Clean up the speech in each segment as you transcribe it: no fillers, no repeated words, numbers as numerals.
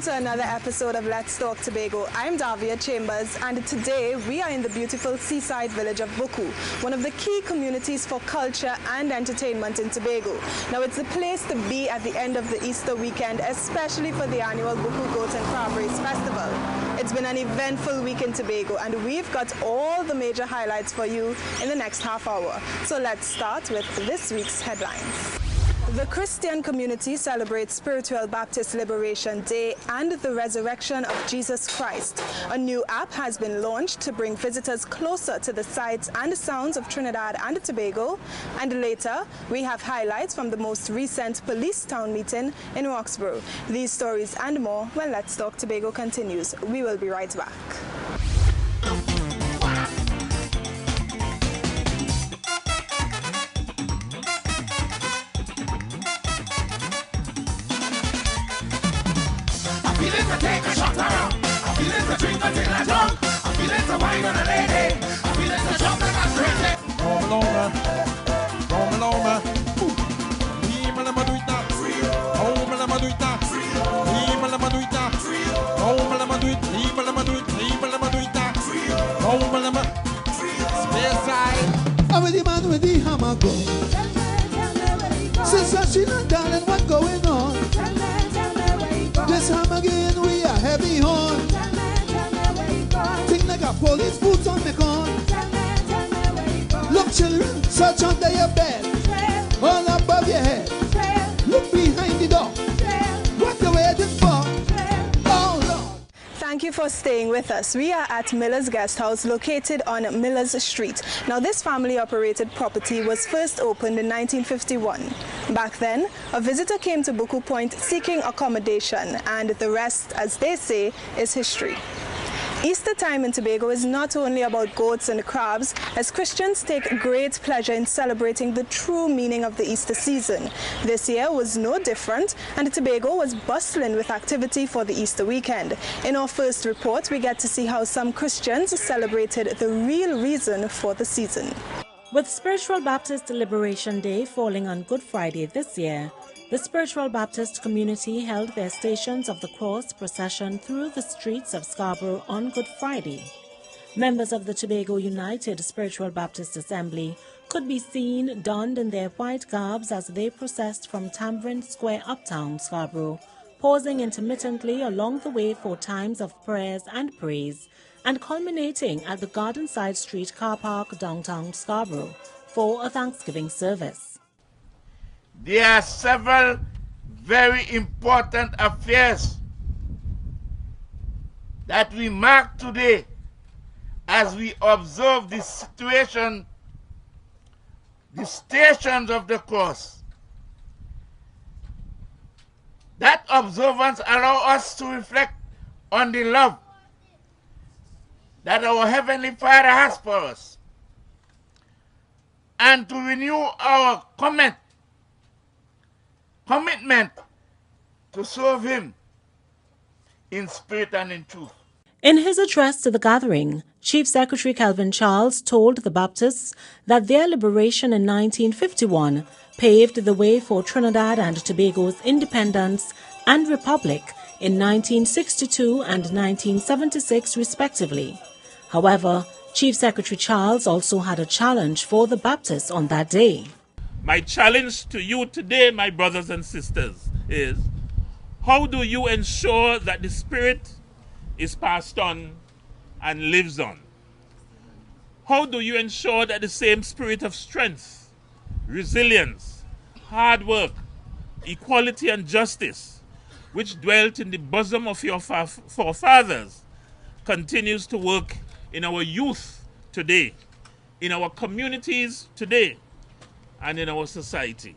Welcome to another episode of Let's Talk Tobago. I'm Davia Chambers, and today we are in the beautiful seaside village of Buccoo, one of the key communities for culture and entertainment in Tobago. Now, it's the place to be at the end of the Easter weekend, especially for the annual Buccoo Goat and Crab Race Festival. It's been an eventful week in Tobago, and we've got all the major highlights for you in the next half hour. So let's start with this week's headlines. The Christian community celebrates Spiritual Baptist Liberation Day and the resurrection of Jesus Christ. A new app has been launched to bring visitors closer to the sights and sounds of Trinidad and Tobago. And later, we have highlights from the most recent police town meeting in Roxborough. These stories and more when Let's Talk Tobago continues. We will be right back. Take a shot around. I'm feeling to drink until I'm drunk. I'm feeling to wine on a lady. I'm feeling to jump like I'm crazy. Come along, man. Leave me do it now. Oh, me do it now. Leave me do it now. Oh, me do it. Leave me do it. Leave me do it now. Oh, me. Space side. I'm with the man with the hammer go. Sister Sheila, darling, what's going on? This hammer again, we are heavy horn. Think like a police boots on the corn. Look, children, search under your bed, all above your head. Look behind the door. What you waiting for? Oh, Lord. Thank you for staying with us. We are at Miller's Guest House located on Millers Street. Now, this family-operated property was first opened in 1951. Back then, a visitor came to Buccoo Point seeking accommodation, and the rest, as they say, is history. Easter time in Tobago is not only about goats and crabs, as Christians take great pleasure in celebrating the true meaning of the Easter season. This year was no different, and Tobago was bustling with activity for the Easter weekend. In our first report, we get to see how some Christians celebrated the real reason for the season. With Spiritual Baptist Liberation Day falling on Good Friday this year, the Spiritual Baptist community held their Stations of the Cross procession through the streets of Scarborough on Good Friday. Members of the Tobago United Spiritual Baptist Assembly could be seen donned in their white garbs as they processed from Tambourine Square uptown Scarborough, pausing intermittently along the way for times of prayers and praise, and culminating at the Gardenside Street car park downtown Scarborough for a Thanksgiving service. There are several very important affairs that we mark today as we observe the situation, the Stations of the Cross. That observance allows us to reflect on the love that our Heavenly Father has for us, and to renew our commitment to serve Him in spirit and in truth. In his address to the gathering, Chief Secretary Calvin Charles told the Baptists that their liberation in 1951 paved the way for Trinidad and Tobago's independence and republic in 1962 and 1976 respectively. However, Chief Secretary Charles also had a challenge for the Baptists on that day. My challenge to you today, my brothers and sisters, is how do you ensure that the Spirit is passed on and lives on? How do you ensure that the same spirit of strength, resilience, hard work, equality and justice, which dwelt in the bosom of your forefathers, continues to work in our youth today, in our communities today, and in our society?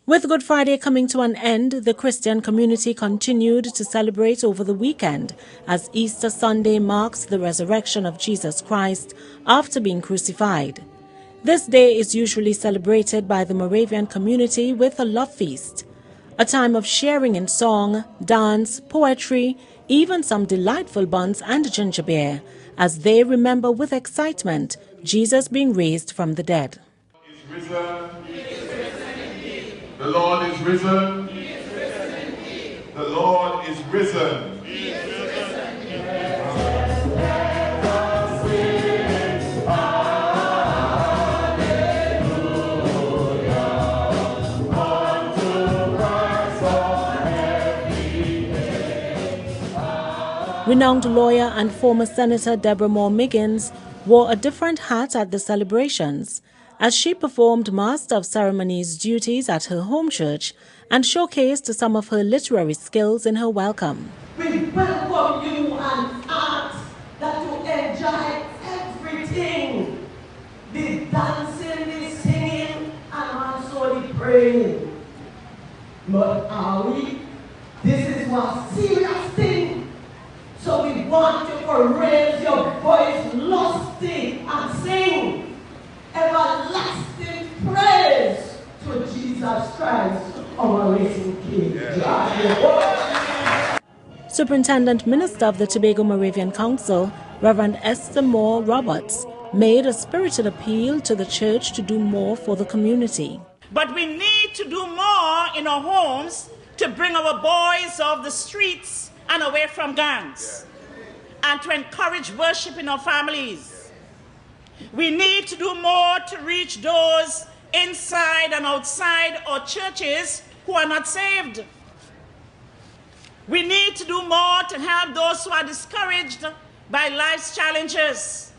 With Good Friday coming to an end, the Christian community continued to celebrate over the weekend as Easter Sunday marks the resurrection of Jesus Christ after being crucified. This day is usually celebrated by the Moravian community with a love feast, a time of sharing in song, dance, poetry, even some delightful buns and ginger beer, as they remember with excitement Jesus being raised from the dead. The Lord is risen. He is risen indeed. The Lord is risen. He Renowned lawyer and former Senator Deborah Moore Miggins wore a different hat at the celebrations as she performed Master of Ceremonies duties at her home church and showcased some of her literary skills in her welcome. We welcome you and ask that you enjoy everything. The dancing, the singing, and also the praying. But are we? This is one serious thing. So we want you to raise your voice lusty and sing everlasting praise to Jesus Christ, our risen King. Yeah. Superintendent Minister of the Tobago Moravian Council, Reverend Esther Moore Roberts, made a spirited appeal to the church to do more for the community. But we need to do more in our homes to bring our boys off the streets and away from gangs, and to encourage worship in our families. We need to do more to reach those inside and outside our churches who are not saved. We need to do more to help those who are discouraged by life's challenges.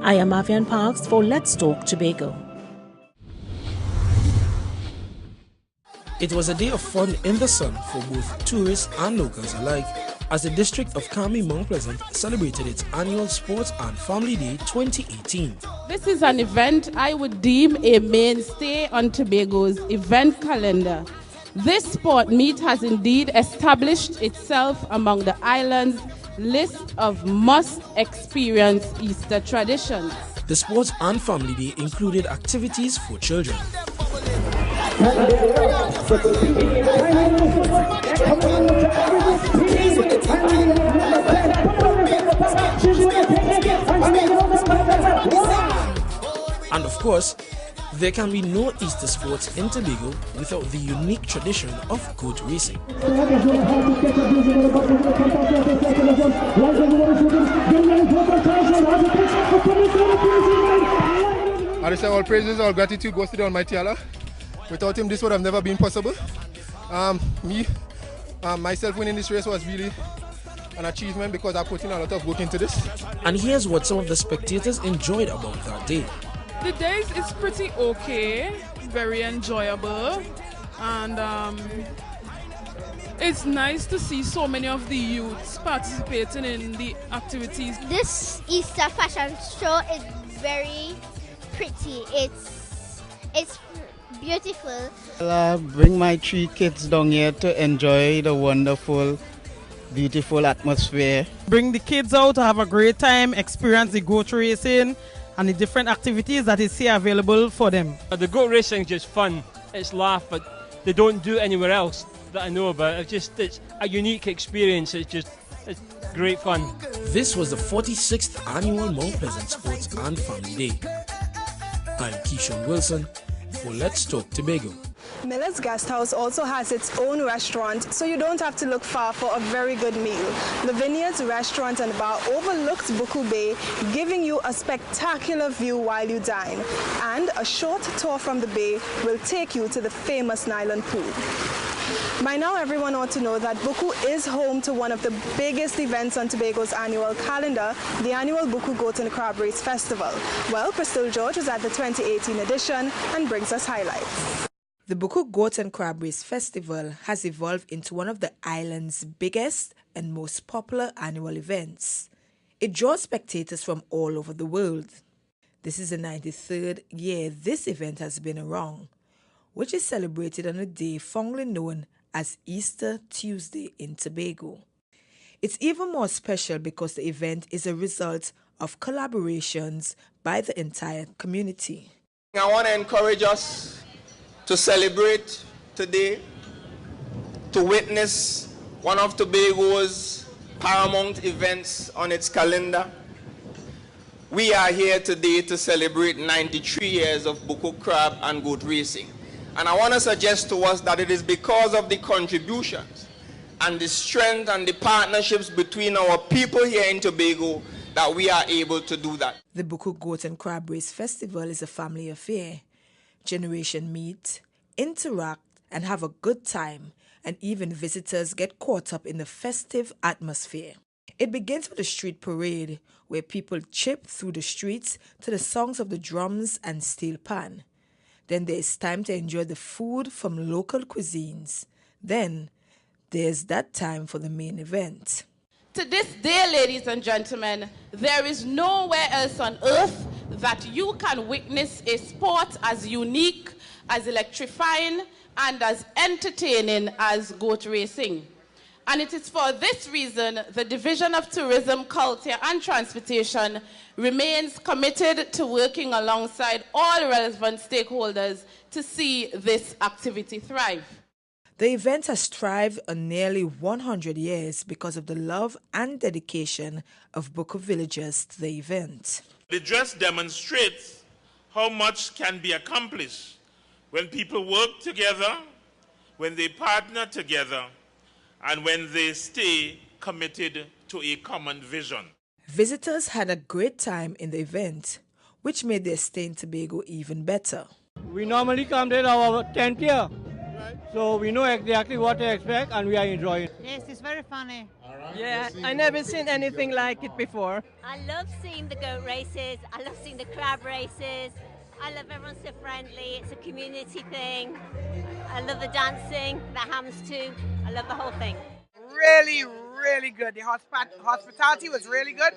I am Avian Parks for Let's Talk Tobago. It was a day of fun in the sun for both tourists and locals alike as the district of Kambi Mount Pleasant celebrated its annual Sports and Family Day 2018. This is an event I would deem a mainstay on Tobago's event calendar. This sport meet has indeed established itself among the island's list of must-experience Easter traditions. The Sports and Family Day included activities for children. And of course, there can be no Easter sports in Tobago without the unique tradition of goat racing. I just say all praises, all gratitude goes to the Almighty Allah. Without him, this would have never been possible. Myself winning this race was really an achievement because I put in a lot of work into this. And here's what some of the spectators enjoyed about that day. The days is pretty okay, very enjoyable, and it's nice to see so many of the youths participating in the activities. This Easter fashion show is very pretty. It's beautiful. I'll bring my 3 kids down here to enjoy the wonderful, beautiful atmosphere. Bring the kids out to have a great time, experience the goat racing and the different activities that is here available for them. The goat racing is just fun. It's laugh, but they don't do it anywhere else that I know about. It's a unique experience. It's great fun. This was the 46th annual Mount Pleasant Sports and Family Day. I'm Keishon Wilson for Let's Talk Tobago. Miller's Guest House also has its own restaurant, so you don't have to look far for a very good meal. Lavinia's restaurant and bar overlooks Buccoo Bay, giving you a spectacular view while you dine. And a short tour from the bay will take you to the famous Nylon Pool. By now, everyone ought to know that Buccoo is home to one of the biggest events on Tobago's annual calendar, the annual Buccoo Goat and Crab Race Festival. Well, Crystal George was at the 2018 edition and brings us highlights. The Buccoo Goat and Crab Race Festival has evolved into one of the island's biggest and most popular annual events. It draws spectators from all over the world. This is the 93rd year this event has been around, which is celebrated on a day fondly known as Easter Tuesday in Tobago. It's even more special because the event is a result of collaborations by the entire community. I want to encourage us to celebrate today, to witness one of Tobago's paramount events on its calendar. We are here today to celebrate 93 years of Buccoo crab and goat racing. And I want to suggest to us that it is because of the contributions and the strength and the partnerships between our people here in Tobago that we are able to do that. The Buccoo Goat and Crab Race Festival is a family affair. Generation meet, interact, and have a good time, and even visitors get caught up in the festive atmosphere. It begins with a street parade where people chip through the streets to the songs of the drums and steel pan. Then there's time to enjoy the food from local cuisines. Then there's that time for the main event. To this day, ladies and gentlemen, there is nowhere else on earth that you can witness a sport as unique, as electrifying, and as entertaining as goat racing. And it is for this reason the Division of Tourism, Culture and Transportation remains committed to working alongside all relevant stakeholders to see this activity thrive. The event has thrived on nearly 100 years because of the love and dedication of Buccoo villagers to the event. The dress demonstrates how much can be accomplished when people work together, when they partner together, and when they stay committed to a common vision. Visitors had a great time in the event, which made their stay in Tobago even better. We normally come there our 10th year, so we know exactly what to expect and we are enjoying. Yes, it's very funny. Yeah, I never seen anything like it before. I love seeing the goat races, I love seeing the crab races, I love everyone so friendly, it's a community thing. I love the dancing, the hams too, I love the whole thing. Really, really good. The hospitality was really good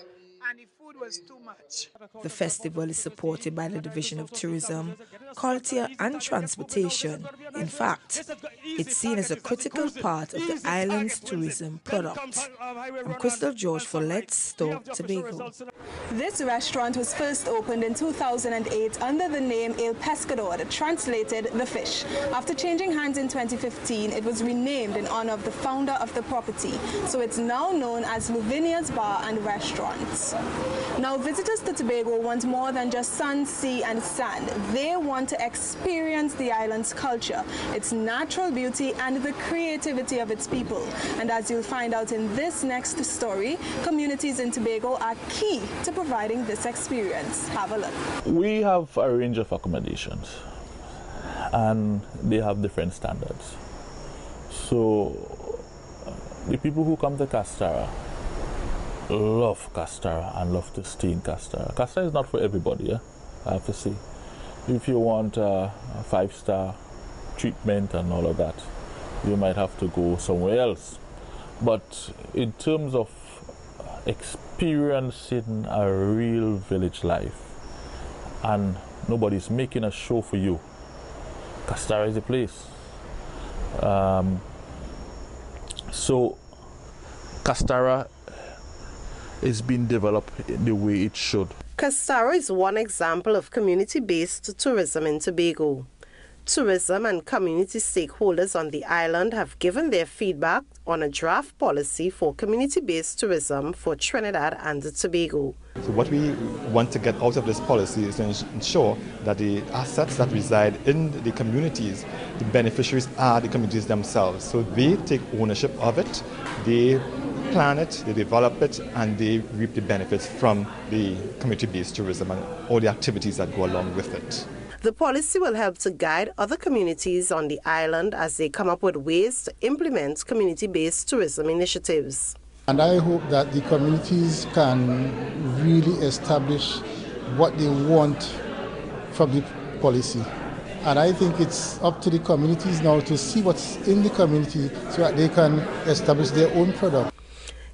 and the food was too much. The festival is supported by the Division of Tourism, Culture and Transportation. In fact, it's seen as a critical part of the island's tourism product. I'm Crystal George for Let's Talk Tobago. This restaurant was first opened in 2008 under the name El Pescador, that translated the fish. After changing hands in 2015, it was renamed in honor of the founder of the property. So it's now known as Lavinia's Bar and Restaurants. Now, visitors to Tobago want more than just sun, sea and sand. They want to experience the island's culture, its natural beauty and the creativity of its people. And as you'll find out in this next story, communities in Tobago are key to providing this experience. Have a look. We have a range of accommodations and they have different standards. So the people who come to Castara love Castara and love to stay in Castara. Castara is not for everybody, I have to say. If you want a 5-star treatment and all of that, you might have to go somewhere else. But in terms of experiencing a real village life and nobody's making a show for you, Castara is the place. So Castara is being developed in the way it should. Castara is one example of community-based tourism in Tobago. Tourism and community stakeholders on the island have given their feedback on a draft policy for community-based tourism for Trinidad and Tobago. So what we want to get out of this policy is to ensure that the assets that reside in the communities, the beneficiaries are the communities themselves. So they take ownership of it, they plan it, they develop it, and they reap the benefits from the community-based tourism and all the activities that go along with it. The policy will help to guide other communities on the island as they come up with ways to implement community-based tourism initiatives. And I hope that the communities can really establish what they want from the policy. And I think it's up to the communities now to see what's in the community so that they can establish their own product.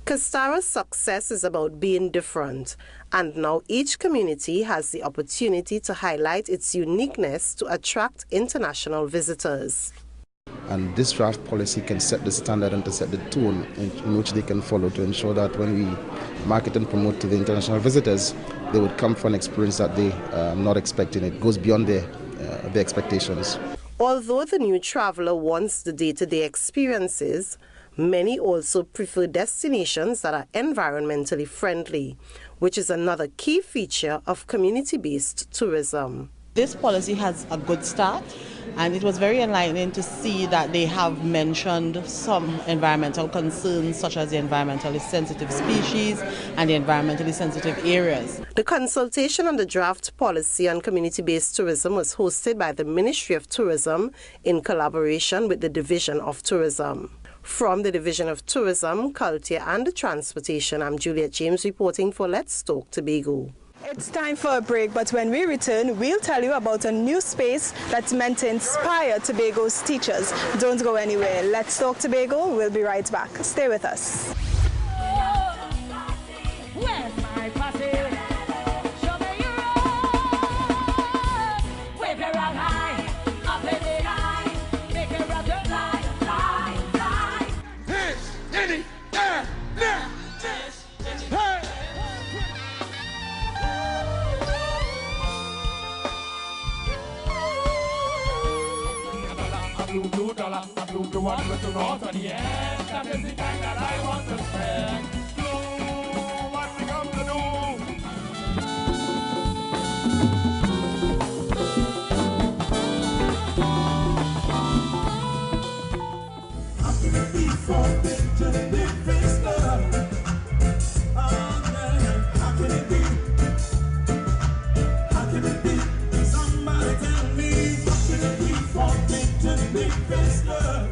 Castara's success is about being different, and now each community has the opportunity to highlight its uniqueness to attract international visitors. And this draft policy can set the standard and to set the tone in which they can follow to ensure that when we market and promote to the international visitors, they would come for an experience that they are not expecting. It goes beyond their expectations. Although the new traveler wants the day-to-day experiences, many also prefer destinations that are environmentally friendly, which is another key feature of community-based tourism. This policy has a good start, and it was very enlightening to see that they have mentioned some environmental concerns such as the environmentally sensitive species and the environmentally sensitive areas. The consultation on the draft policy on community-based tourism was hosted by the Ministry of Tourism in collaboration with the Division of Tourism. From the Division of Tourism, Culture and Transportation, I'm Juliet James reporting for Let's Talk Tobago. It's time for a break, but when we return, we'll tell you about a new space that's meant to inspire Tobago's teachers. Don't go anywhere. Let's Talk Tobago. We'll be right back. Stay with us. Blue dollar, a blue one with the rose on the end. That is the kind that I want to spend. Blue, what we come to do? How can it be forbidden to be face love? Oh, man, how can it be? How can it be? Somebody tell me, how can it be forbidden to be face love?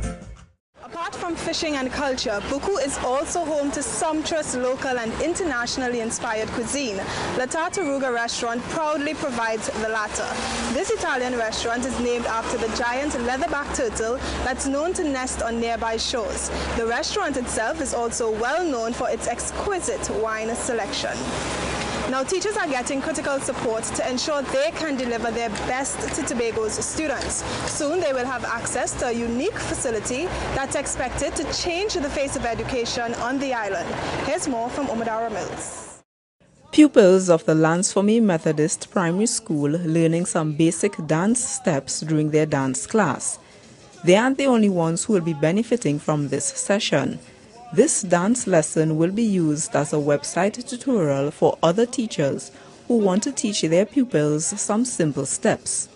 Apart from fishing and culture, Buccoo is also home to sumptuous local and internationally inspired cuisine. La Tartaruga restaurant proudly provides the latter. This Italian restaurant is named after the giant leatherback turtle that's known to nest on nearby shores. The restaurant itself is also well known for its exquisite wine selection. Now, teachers are getting critical support to ensure they can deliver their best to Tobago's students. Soon they will have access to a unique facility that's expected to change the face of education on the island. Here's more from Omadara Mills. Pupils of the Lansfomé Methodist Primary School learning some basic dance steps during their dance class. They aren't the only ones who will be benefiting from this session. This dance lesson will be used as a website tutorial for other teachers who want to teach their pupils some simple steps.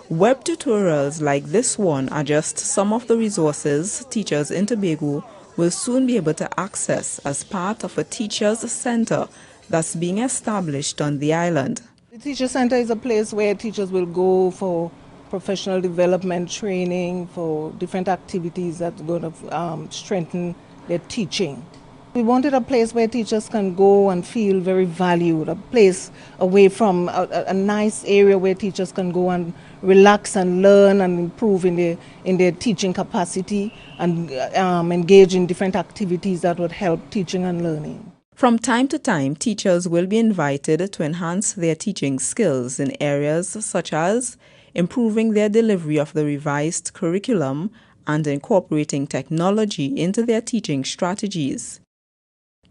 Web tutorials like this one are just some of the resources teachers in Tobago will soon be able to access as part of a teachers' center that's being established on the island. The Teacher Center is a place where teachers will go for professional development training, for different activities that are going to strengthen their teaching. We wanted a place where teachers can go and feel very valued, a place away from a nice area where teachers can go and relax and learn and improve in their teaching capacity and engage in different activities that would help teaching and learning. From time to time, teachers will be invited to enhance their teaching skills in areas such as improving their delivery of the revised curriculum and incorporating technology into their teaching strategies.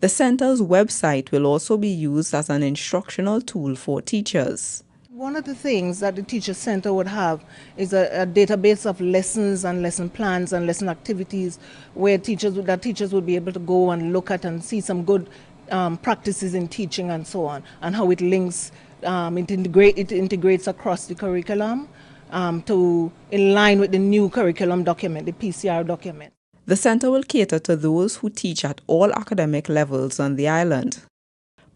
The center's website will also be used as an instructional tool for teachers. One of the things that the Teacher Center would have is a database of lessons and lesson plans and lesson activities where teachers would be able to go and look at and see some good practices in teaching and so on, and how it links, it integrates across the curriculum in line with the new curriculum document, the PCR document. The center will cater to those who teach at all academic levels on the island.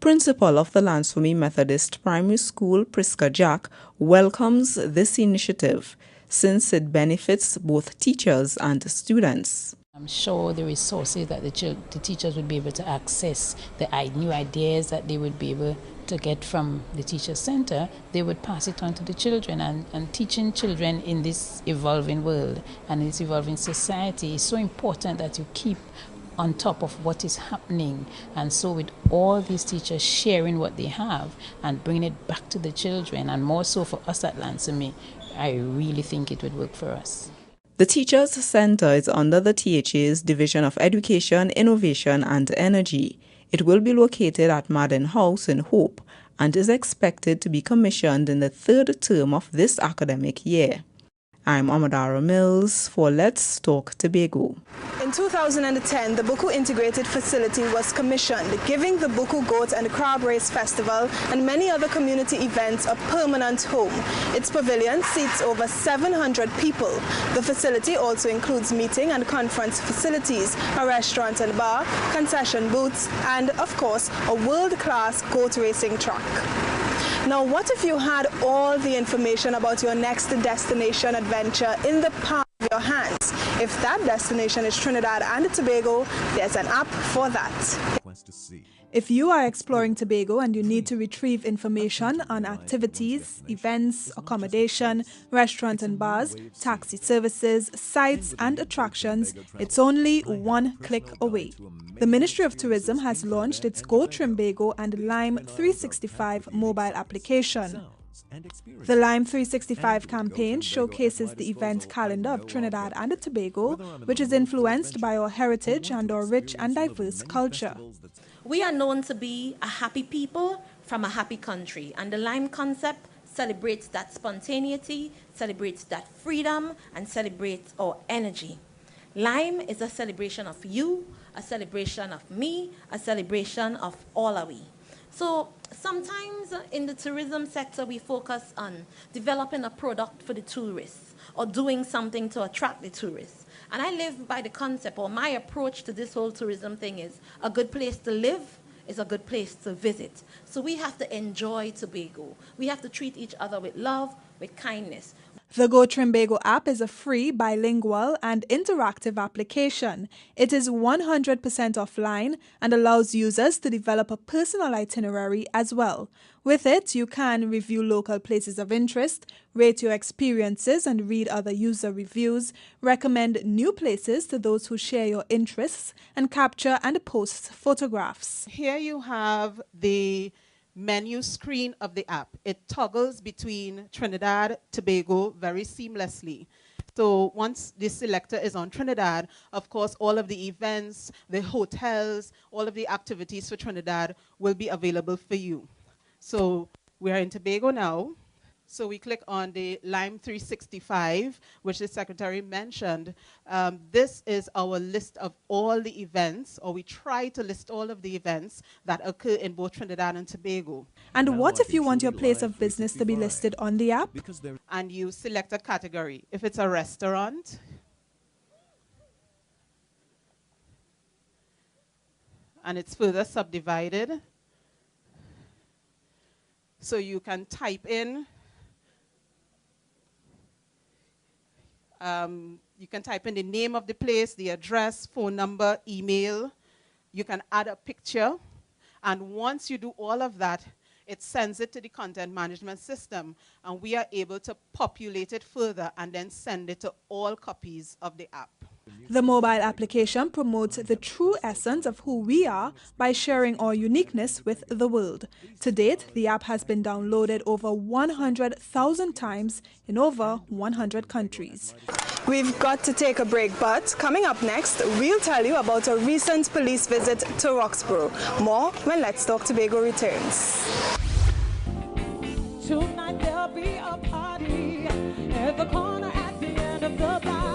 Principal of the Lansfomé Methodist Primary School, Priska Jack, welcomes this initiative since it benefits both teachers and students. I'm sure the resources that the teachers would be able to access, the new ideas that they would be able to get from the Teacher Center, they would pass it on to the children. And teaching children in this evolving world and this evolving society is so important that you keep on top of what is happening. And so with all these teachers sharing what they have and bringing it back to the children, and more so for us at Lansfomé, I really think it would work for us. The Teachers Center is under the THA's Division of Education, Innovation and Energy. It will be located at Madden House in Hope and is expected to be commissioned in the third term of this academic year. I'm Amadara Mills for Let's Talk Tobago. In 2010, the Buccoo Integrated Facility was commissioned, giving the Buccoo Goat and Crab Race Festival and many other community events a permanent home. Its pavilion seats over 700 people. The facility also includes meeting and conference facilities, a restaurant and bar, concession booths, and, of course, a world-class goat racing track. Now, what if you had all the information about your next destination adventure in the palm of your hands? If that destination is Trinidad and Tobago, there's an app for that. If you are exploring Tobago and you need to retrieve information on activities, events, accommodation, restaurants and bars, taxi services, sites and attractions, it's only one click away. The Ministry of Tourism has launched its Go Trimbago and Lime 365 mobile application. The Lime 365 campaign showcases the event calendar of Trinidad and Tobago, which is influenced by our heritage and our rich and diverse culture. We are known to be a happy people from a happy country, and the Lime concept celebrates that spontaneity, celebrates that freedom, and celebrates our energy. Lime is a celebration of you, a celebration of me, a celebration of all of we. So sometimes in the tourism sector, we focus on developing a product for the tourists or doing something to attract the tourists. And I live by the concept, or my approach to this whole tourism thing is a good place to live is a good place to visit. So we have to enjoy Tobago. We have to treat each other with love, with kindness. The Go Trimbago app is a free, bilingual and interactive application. It is 100% offline and allows users to develop a personal itinerary as well. With it, you can review local places of interest, rate your experiences and read other user reviews, recommend new places to those who share your interests, and capture and post photographs. Here you have the menu screen of the app. It toggles between Trinidad, Tobago very seamlessly. So once the selector is on Trinidad, of course, all of the events, the hotels, all of the activities for Trinidad will be available for you. So we are in Tobago now. So we click on the Lime 365, which the Secretary mentioned. This is our list of all the events, or we try to list all of the events that occur in both Trinidad and Tobago. And what if you want your place of business to be listed on the app? And you select a category. If it's a restaurant, and it's further subdivided, so you can type in the name of the place, the address, phone number, email. You can add a picture. And once you do all of that, it sends it to the content management system. And we are able to populate it further and then send it to all copies of the app. The mobile application promotes the true essence of who we are by sharing our uniqueness with the world. To date, the app has been downloaded over 100,000 times in over 100 countries. We've got to take a break, but coming up next, we'll tell you about a recent police visit to Roxborough. More when Let's Talk Tobago returns. Tonight there'll be a party at the corner at the end of the block.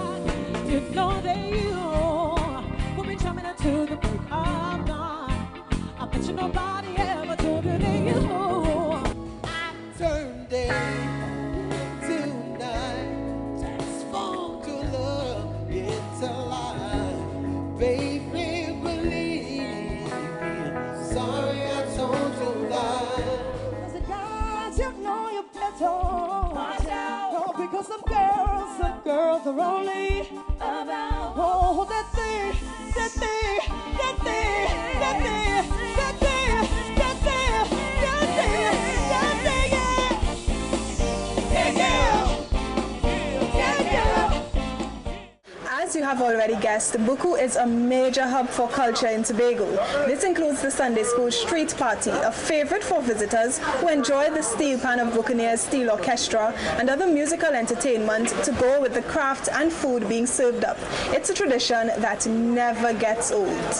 You know that you will be jumping into the break of dawn. I bet you nobody ever told you that you. I turned day to night, transformed to love, it's alive. Baby, believe me, sorry I told you lies. Cause guys, you know you better watch out. Oh, because some girls are only about that thing, that thing, that thing, that thing, that thing, that thing, that thing, yeah, yeah, yeah, yeah, yeah. As you have already guessed, Buccoo is a major hub for culture in Tobago. This includes the Sunday School Street Party, a favorite for visitors who enjoy the steel pan of Buccaneer's Steel Orchestra and other musical entertainment to go with the craft and food being served up. It's a tradition that never gets old.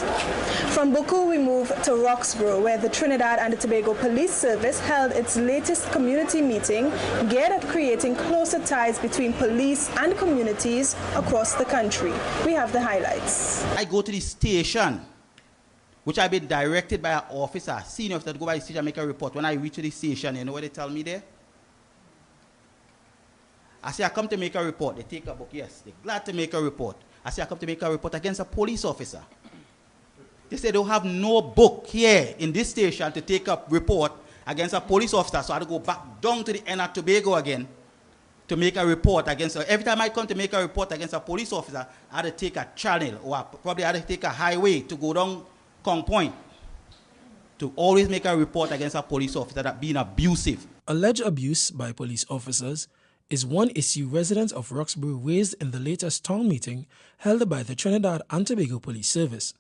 From Buccoo, we move to Roxborough, where the Trinidad and Tobago Police Service held its latest community meeting geared at creating closer ties between police and communities across the country. We have the highlights. I go to the station, which I've been directed by an officer, senior officer, to go by the station and make a report. When I reach to the station, you know what they tell me there? I say, I come to make a report. They take a book. Yes, they're glad to make a report. I say, I come to make a report against a police officer. They say they don't have no book here in this station to take a report against a police officer. So I had to go back down to the end of Tobago again to make a report against her. Every time I come to make a report against a police officer, I had to take a channel, or probably I had to take a highway to go down Kong Point to always make a report against a police officer that being abusive. Alleged abuse by police officers is one issue residents of Roxborough raised in the latest town meeting held by the Trinidad and Tobago Police Service.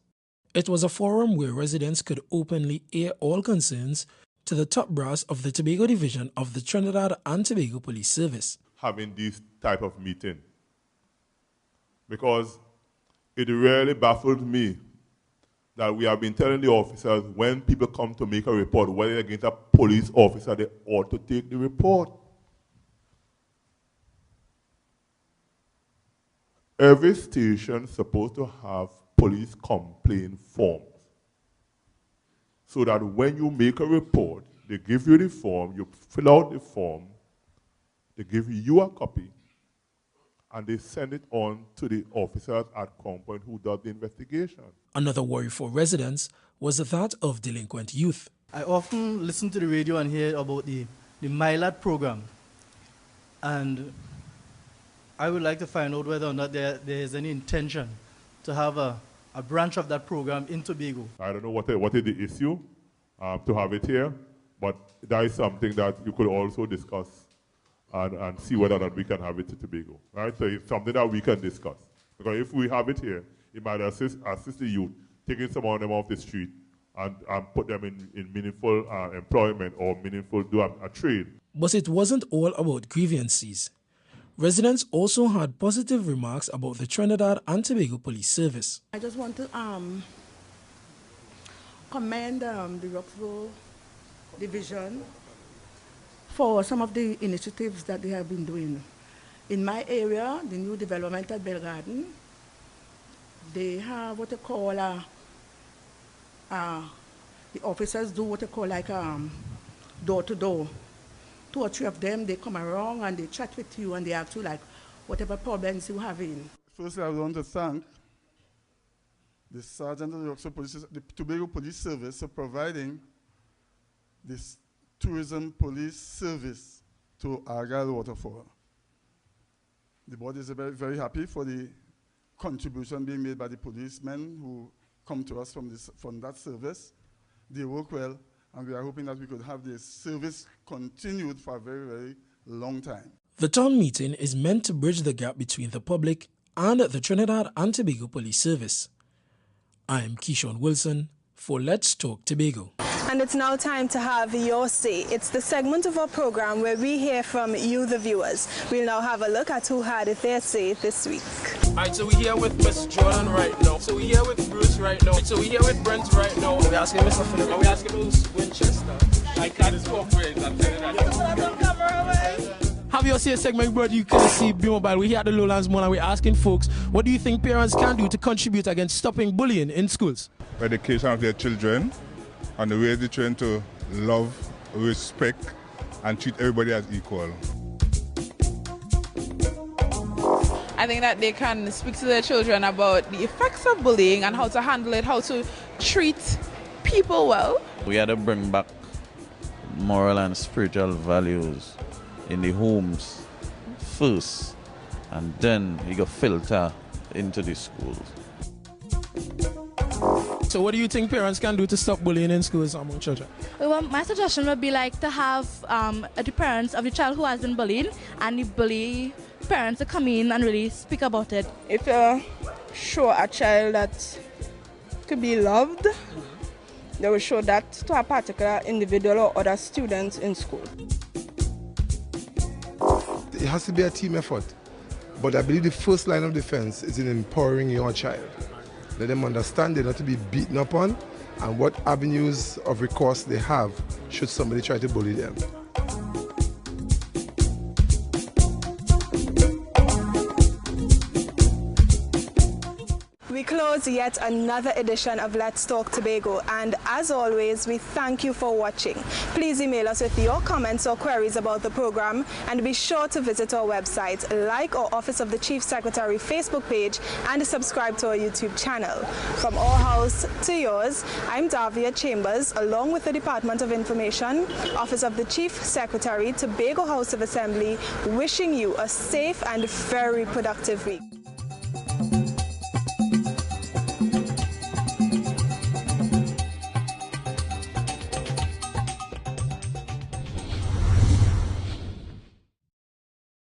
It was a forum where residents could openly air all concerns to the top brass of the Tobago Division of the Trinidad and Tobago Police Service. Having this type of meeting, because it really baffled me that we have been telling the officers when people come to make a report, whether against a police officer, they ought to take the report. Every station is supposed to have police complaint forms, so that when you make a report, they give you the form, you fill out the form, they give you a copy, and they send it on to the officers at Crown Point who does the investigation. Another worry for residents was that of delinquent youth. I often listen to the radio and hear about the MyLad program, and I would like to find out whether or not there is any intention to have a branch of that program in Tobago. I don't know what is the issue to have it here, but that is something that you could also discuss and see whether or not we can have it in Tobago. Right? So it's something that we can discuss. Because if we have it here, it might assist the youth, taking some of them off the street and put them in meaningful employment or meaningful do a trade. But it wasn't all about grievances. Residents also had positive remarks about the Trinidad and Tobago Police Service. I just want to commend the Roxborough Division for some of the initiatives that they have been doing. In my area, the new development at Bell Garden, they have what they call the officers do what they call like door-to-door. 2 or 3 of them, they come around and they chat with you and they ask you like whatever problems you have in. Firstly, I want to thank the Sergeant of the Roxborough Police, the Tobago Police Service for providing this tourism police service to Argyle Waterfall. The board is very, very happy for the contribution being made by the policemen who come to us from that service. They work well, and we are hoping that we could have this service continued for a very, very long time. The town meeting is meant to bridge the gap between the public and the Trinidad and Tobago Police Service. I am Keyshawn Wilson for Let's Talk Tobago. And it's now time to have your say. It's the segment of our program where we hear from you, the viewers. We'll now have a look at who had their say this week. Alright, so we're here with Miss Jordan right now. So we're here with Bruce right now. So we're here with Brent right now. We're asking Mr. Philip. And we're asking Bruce Winchester. I can't cooperate. I'm telling you. Have your say segment, bro. You can see B-Mobile. We're here at the Lowlands Mall and we're asking folks, what do you think parents can do to contribute against stopping bullying in schools? Education of their children and the way they train to love, respect, and treat everybody as equal. I think that they can speak to their children about the effects of bullying and how to handle it, how to treat people well. We had to bring back moral and spiritual values in the homes first, and then you go filter into the schools. So what do you think parents can do to stop bullying in schools among children? Well, my suggestion would be like to have the parents of the child who has been bullied and the bully parents to come in and really speak about it. If you show a child that to be loved, they will show that to a particular individual or other students in school. It has to be a team effort, but I believe the first line of defense is in empowering your child. Let them understand they're not to be beaten up on and what avenues of recourse they have should somebody try to bully them. We close yet another edition of Let's Talk Tobago, and as always, we thank you for watching. Please email us with your comments or queries about the program, and be sure to visit our website, like our Office of the Chief Secretary Facebook page, and subscribe to our YouTube channel. From our house to yours, I'm Davia Chambers, along with the Department of Information, Office of the Chief Secretary, Tobago House of Assembly, wishing you a safe and very productive week.